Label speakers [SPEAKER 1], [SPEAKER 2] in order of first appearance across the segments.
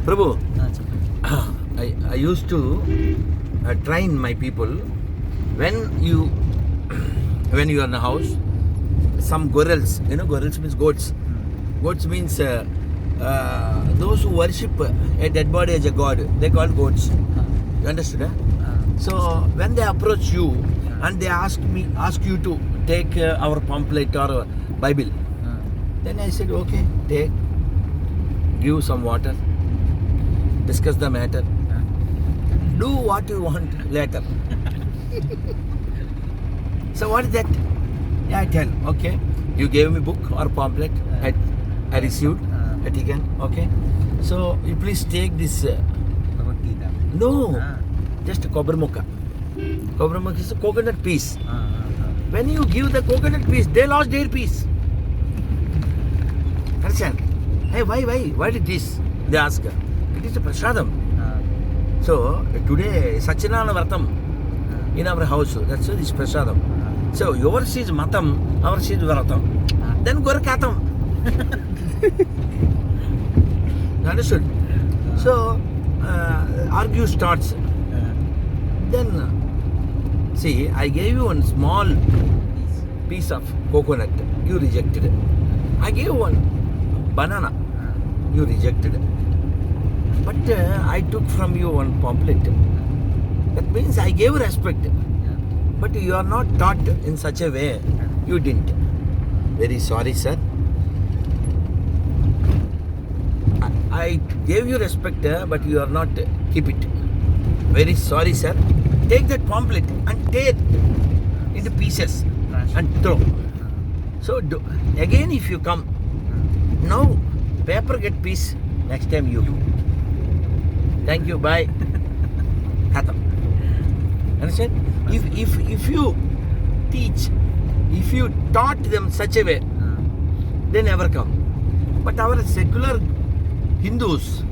[SPEAKER 1] Prabhu, I used to train my people when you are in a house, some gorals, gorals means goats. Goats means those who worship a dead body as a god, they call goats. You understood? So when they approach you and they ask you to take our pamphlet or Bible, then I said, okay, take, give some water, discuss the matter, do what you want later. So what is that? Yeah, I tell, okay, you gave me book or pamphlet, I received, I taken, okay. So you please take this. No, just a kobrmuka. Kobrmuka is a coconut piece. When you give the coconut piece, they lost their piece. Understand? Hey, why did this? They ask. It is a prasadam. So today Satyanarayana Vratam in our house. That's why this prasadam. So yours is matam, ours is vratam. Then gorakatam. Understood? So argue starts. Then see, I gave you one small piece of coconut. You rejected it. I gave one banana. You rejected it. But I took from you one pamphlet. That means I gave respect. But you are not taught in such a way. You didn't. Very sorry, sir. I gave you respect, but you are not keep it. Very sorry, sir. Take that pamphlet and tear into pieces and throw. So again, if you come, now paper get piece. Next time you. Thank you. Bye. Khatam. Understand? If you teach, if you taught them such a way, they never come. But our secular Hindus,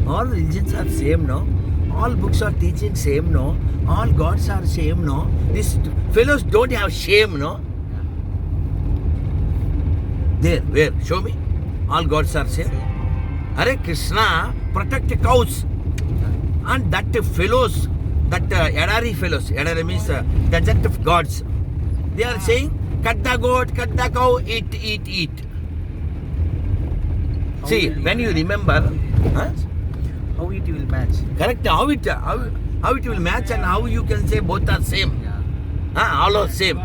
[SPEAKER 1] all religions are same, no? All books are teaching same, no? All gods are same, no? These fellows don't have shame, no? There, where? Show me. All gods are same. Hare Krishna protect cows, and that fellows, that Edari fellows, Edari means desert of gods. They are saying, cut the goat, cut the cow, eat. See, when you remember,
[SPEAKER 2] how it will match.
[SPEAKER 1] Correct, how it will match, and how you can say both are same. All are same.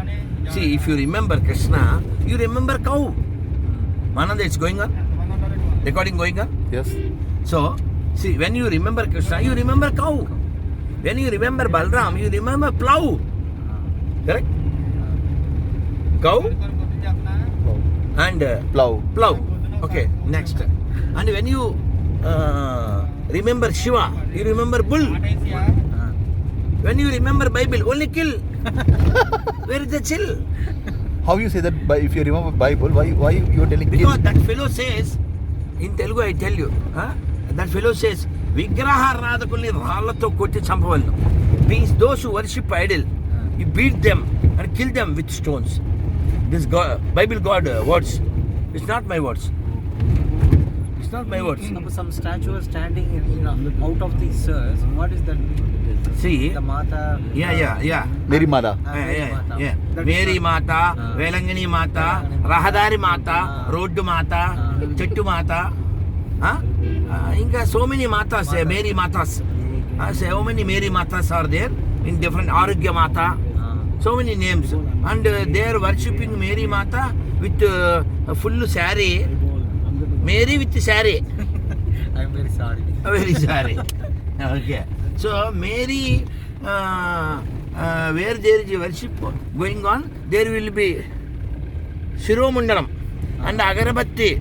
[SPEAKER 1] See, if you remember Krishna, you remember cow. Mananda, it's going on? Recording going on?
[SPEAKER 3] Yes.
[SPEAKER 1] So, see, when you remember Krishna, you remember cow. When you remember Balram, you remember plow. Correct? Cow and plow. Okay, next. And when you remember Shiva, you remember bull. When you remember Bible, only kill. Where is the chill?
[SPEAKER 3] How you say that? If you remember Bible, why you are telling?
[SPEAKER 1] Because that fellow says, in Telugu I tell you, that fellow says, Vigraha Radhakulni Ralato Koti Champavalnu means those who worship idol, you beat them and kill them with stones. This God, Bible God words. It's not my words. It's not my words.
[SPEAKER 2] Some statue is standing out of these sirs. What is that?
[SPEAKER 1] See,
[SPEAKER 2] The Mata.
[SPEAKER 1] yeah.
[SPEAKER 3] Mary Mata.
[SPEAKER 1] Yeah. Mary Mata, Velangani Mata, Rahadari Mata, Road Mata, Chettu Mata. So many Matas, Mary Matas. So many Mary Matas are there in different Arugya Mata. So many names. And they are worshipping Mary Mata with a full saree. Mary with saree.
[SPEAKER 2] I'm very sorry.
[SPEAKER 1] Very sorry. Okay. So Mary, where there is worship going on, there will be Shiromundalam and Agarabatti,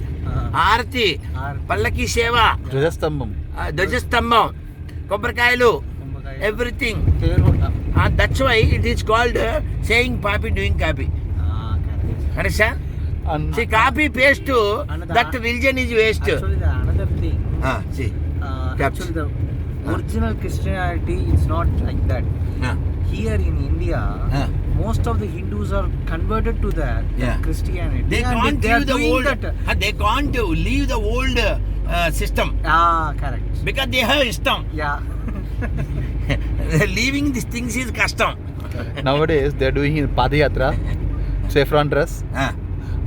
[SPEAKER 1] Arati, Pallaki Seva, Dwajastambam, Kobrakayalu, everything. That's why it is called saying papi, doing kapi. Understand? See, copy paste to that religion is waste.
[SPEAKER 2] Actually, the another thing.
[SPEAKER 1] See.
[SPEAKER 2] Actually, the original Christianity is not like that. Here in India, most of the Hindus are converted to that Christianity.
[SPEAKER 1] They can't leave the old. They can't leave the old system.
[SPEAKER 2] Correct.
[SPEAKER 1] Because they have system.
[SPEAKER 2] Yeah.
[SPEAKER 1] Leaving these things is custom.
[SPEAKER 3] Nowadays they're doing in Padayatra, saffron dress,
[SPEAKER 1] Ah,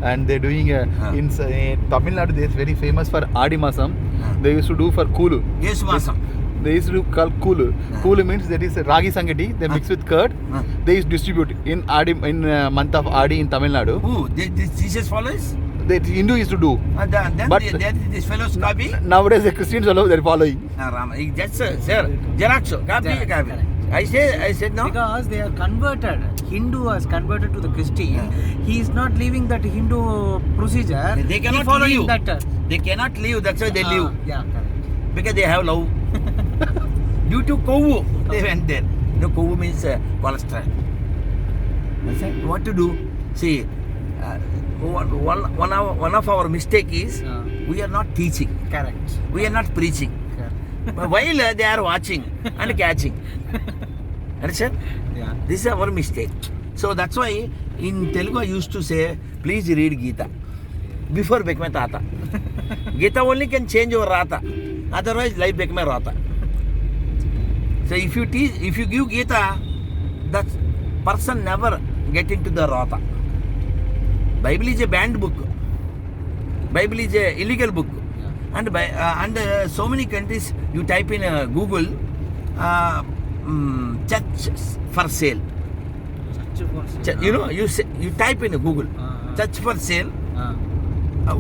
[SPEAKER 3] and they're doing in Tamil Nadu. They're very famous for Adi Masam. They used to do for Kulu.
[SPEAKER 1] yes, Masam.
[SPEAKER 3] They used to call Kulu. Kulu means that is Ragi Sangati. They mix with curd. They used to distribute in Adi in month of Adi in Tamil Nadu.
[SPEAKER 1] Who? This Jesus follows?
[SPEAKER 3] The Hindu used to do.
[SPEAKER 1] Then
[SPEAKER 3] But-
[SPEAKER 1] this fellow's copy?
[SPEAKER 3] Nowadays the Christians also they're following.
[SPEAKER 1] Rama. That's sir. Xerox. Copy.
[SPEAKER 2] Yeah,
[SPEAKER 1] Copy.
[SPEAKER 2] correct.
[SPEAKER 1] I said no.
[SPEAKER 2] Because they are converted. Hindu has converted to the Christian. He is not leaving that Hindu procedure.
[SPEAKER 1] They cannot
[SPEAKER 2] He following
[SPEAKER 1] leave.
[SPEAKER 2] that.
[SPEAKER 1] They cannot leave. That's why they leave.
[SPEAKER 2] Yeah, correct.
[SPEAKER 1] Because they have love. Due to kovu, they went there. Kovu means cholesterol. That's it. What to do? See, one of our mistake is we are not teaching.
[SPEAKER 2] Correct.
[SPEAKER 1] We are not preaching.
[SPEAKER 2] Correct.
[SPEAKER 1] But while they are watching and catching. Understand?
[SPEAKER 2] Yeah.
[SPEAKER 1] This is our mistake. So that's why in Telugu I used to say, please read Gita before become Tata. Gita only can change your Rata. Otherwise life become Rata. So if you give Gita, that person never get into the Rata. Bible is a banned book. Bible is a illegal book. And so many countries you type in Google church for sale. You type in Google church for sale.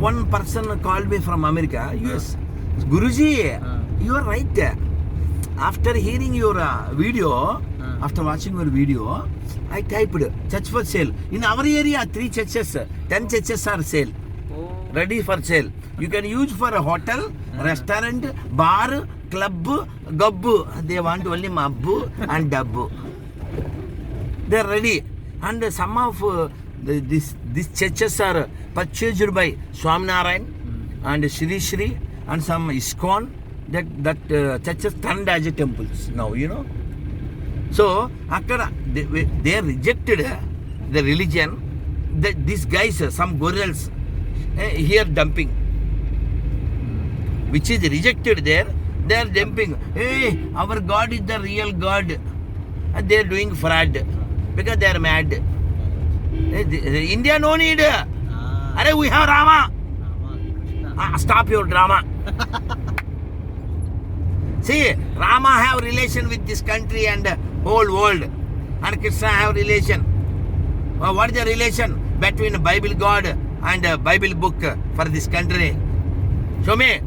[SPEAKER 1] One person called me from America, US. Guruji, you are right. After hearing your video, after watching your video, I typed church for sale. In our area, 3 churches, 10 churches are sale. Ready for sale. You can use for a hotel, restaurant, bar, club, gabbu. They want only mabbu and dabbu. They are ready. And some of these churches are purchased by Swaminarayan and Shri Shri and some ISKCON. That churches turned as a temples now, you know. So, after they rejected the religion, these guys, some girls, here dumping, which is rejected there, they are dumping. Hey, our God is the real God. And they are doing fraud because they are mad. India no need. Arey, we have Rama. Stop your drama. See, Rama have relation with this country and whole world, and Krishna have relation. What is the relation between Bible God and Bible book for this country? Show me.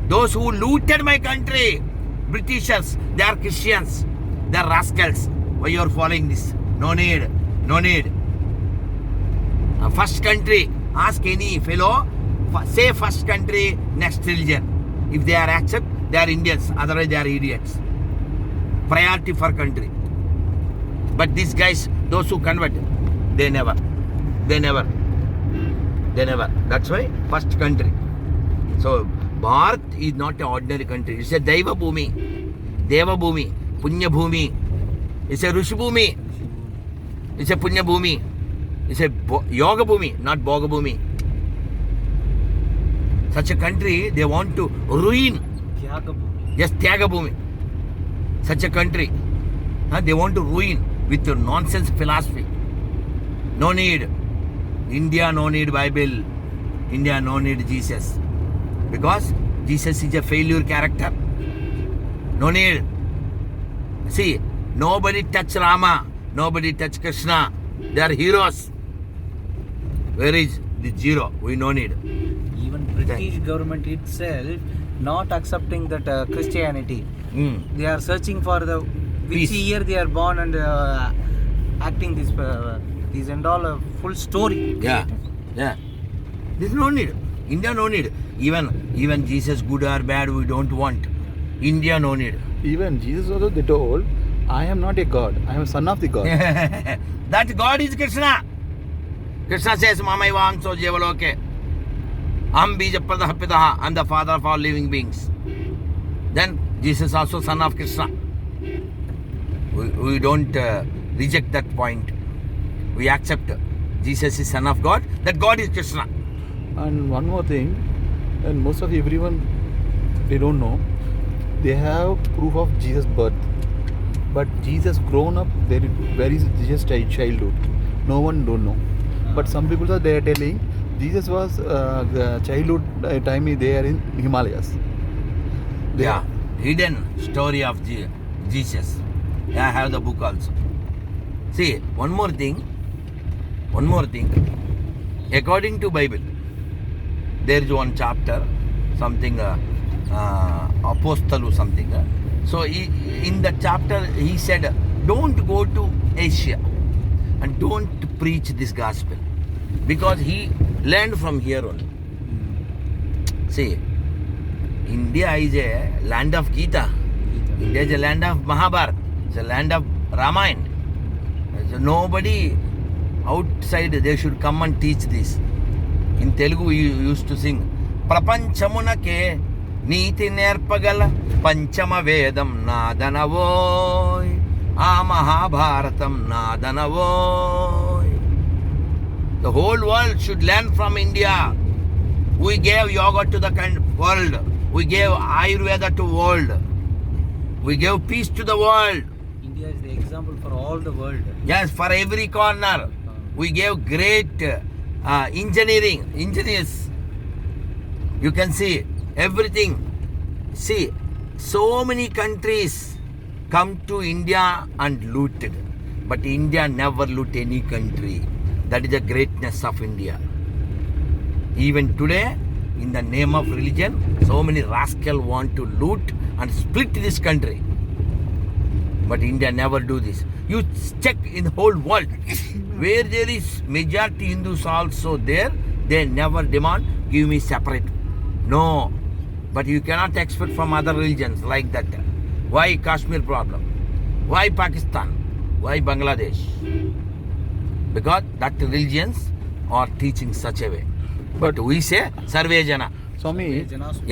[SPEAKER 1] Those who looted my country, Britishers, they are Christians, they are rascals. Why you are following this? No need, no need. First country, ask any fellow, say first country, next religion. If they are accept, they are Indians, otherwise they are idiots. Priority for country. But these guys, those who convert, they never. That's why first country. So Bharat is not an ordinary country. It's a Daiva Bhumi, Deva Bhumi, Punya Bhumi. It's a Rishi Bhumi. It's a Punya Bhumi. It's a Yoga Bhumi, not Bhoga Bhumi. Such a country, they want to ruin. Just Tyaga Bhumi. Such a country, they want to ruin with your nonsense philosophy. No need. India no need Bible. India no need Jesus. Because Jesus is a failure character. No need. See, nobody touch Rama. Nobody touch Krishna. They are heroes. Where is the zero? We no need.
[SPEAKER 2] Even British government itself not accepting that Christianity. They are searching for the which
[SPEAKER 1] Peace.
[SPEAKER 2] year they are born and acting this and all a full story.
[SPEAKER 1] Yeah. There is no need. India no need. Even Jesus good or bad we don't want. India no need.
[SPEAKER 3] Even Jesus also they told, I am not a God. I am a son of the God.
[SPEAKER 1] That God is Krishna. Krishna says, Mamai Vamso Jevaloke. Am Bija Pradaha Pitaha. I am the father of all living beings. Then Jesus also son of Krishna. We don't reject that point. We accept Jesus is son of God. That God is Krishna.
[SPEAKER 3] And one more thing, and most of everyone, they don't know. They have proof of Jesus' birth, but Jesus grown up. Where is Jesus' childhood? No one don't know. But some people are they are telling Jesus was the childhood time they are in Himalayas. They
[SPEAKER 1] Yeah, hidden story of Jesus. I have the book also. See, one more thing. According to Bible, there is one chapter, something apostle or something. So in the chapter he said, don't go to Asia and don't preach this gospel, because he learned from here only. See, India is a land of Gita. India is a land of Mahabharata. It's a land of Ramayana. So nobody outside they should come and teach this. In Telugu we used to sing, Prapanchamunake నీతి నేర్పగల పంచమ వేదం నాదనవోయ్, ఆ Mahabharatam నాదనవోయ్. The whole world should learn from India. We gave yoga to the world. We gave Ayurveda to world. We gave peace to the world.
[SPEAKER 2] India is the example for all the world.
[SPEAKER 1] Yes, for every corner. We gave great engineers. You can see everything. See, so many countries come to India and looted, but India never loot any country. That is the greatness of India. Even today, in the name of religion, so many rascals want to loot and split this country. But India never do this. You check in the whole world, where there is majority Hindus also there, they never demand, give me separate. No. But you cannot expect from other religions like that. Why Kashmir problem? Why Pakistan? Why Bangladesh? Because that religions are teaching such a way. But we say Sarve Jana.
[SPEAKER 3] Swami,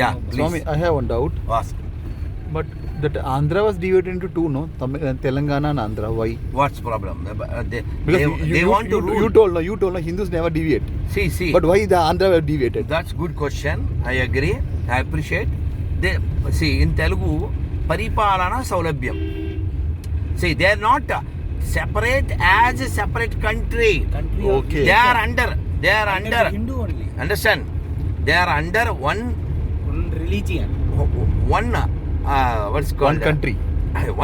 [SPEAKER 1] Yeah, please.
[SPEAKER 3] Swami, I have one doubt.
[SPEAKER 1] Ask.
[SPEAKER 3] But that Andhra was divided into two, no? Telangana and Andhra. Why?
[SPEAKER 1] What's problem? They
[SPEAKER 3] you,
[SPEAKER 1] want to rule.
[SPEAKER 3] You told no, Hindus never deviate.
[SPEAKER 1] See.
[SPEAKER 3] But why the Andhra were deviated?
[SPEAKER 1] That's good question. I agree. I appreciate. See, in Telugu, Paripalana Saulabhyam. See, they are not separate as a separate country.
[SPEAKER 3] Okay.
[SPEAKER 1] They are under.
[SPEAKER 2] Hindu only.
[SPEAKER 1] Understand? They are under one
[SPEAKER 2] Religion.
[SPEAKER 1] what's called?
[SPEAKER 3] One country.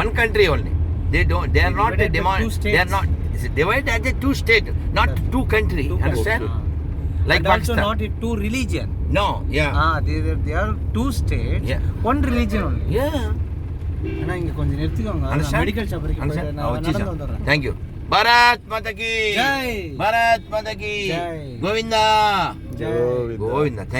[SPEAKER 1] One country only. They don't. They are not a
[SPEAKER 2] divided by
[SPEAKER 1] demand.
[SPEAKER 2] two states.
[SPEAKER 1] They are not. It's divided as a two state, not two country.
[SPEAKER 2] Two
[SPEAKER 1] Understand?
[SPEAKER 3] countries.
[SPEAKER 1] Like
[SPEAKER 2] and also
[SPEAKER 1] Pakistan.
[SPEAKER 2] not a two religion.
[SPEAKER 1] No. Yeah.
[SPEAKER 2] They are two states.
[SPEAKER 1] Yeah.
[SPEAKER 2] One religion only.
[SPEAKER 1] Yeah.
[SPEAKER 2] அண்ணா இங்க கொஞ்சம் நிறுத்திக்கோங்க
[SPEAKER 1] Understand?
[SPEAKER 2] Medical shop வரைக்கும் போயிட்டு
[SPEAKER 1] Understand?
[SPEAKER 2] நான் நடந்து வந்துடுறேன்.
[SPEAKER 1] Thank you. Bharat Mata ki.
[SPEAKER 2] Jai.
[SPEAKER 1] Bharat Mata ki.
[SPEAKER 2] Jai.
[SPEAKER 1] Govinda.
[SPEAKER 2] Jai.
[SPEAKER 1] Govinda. Thank you.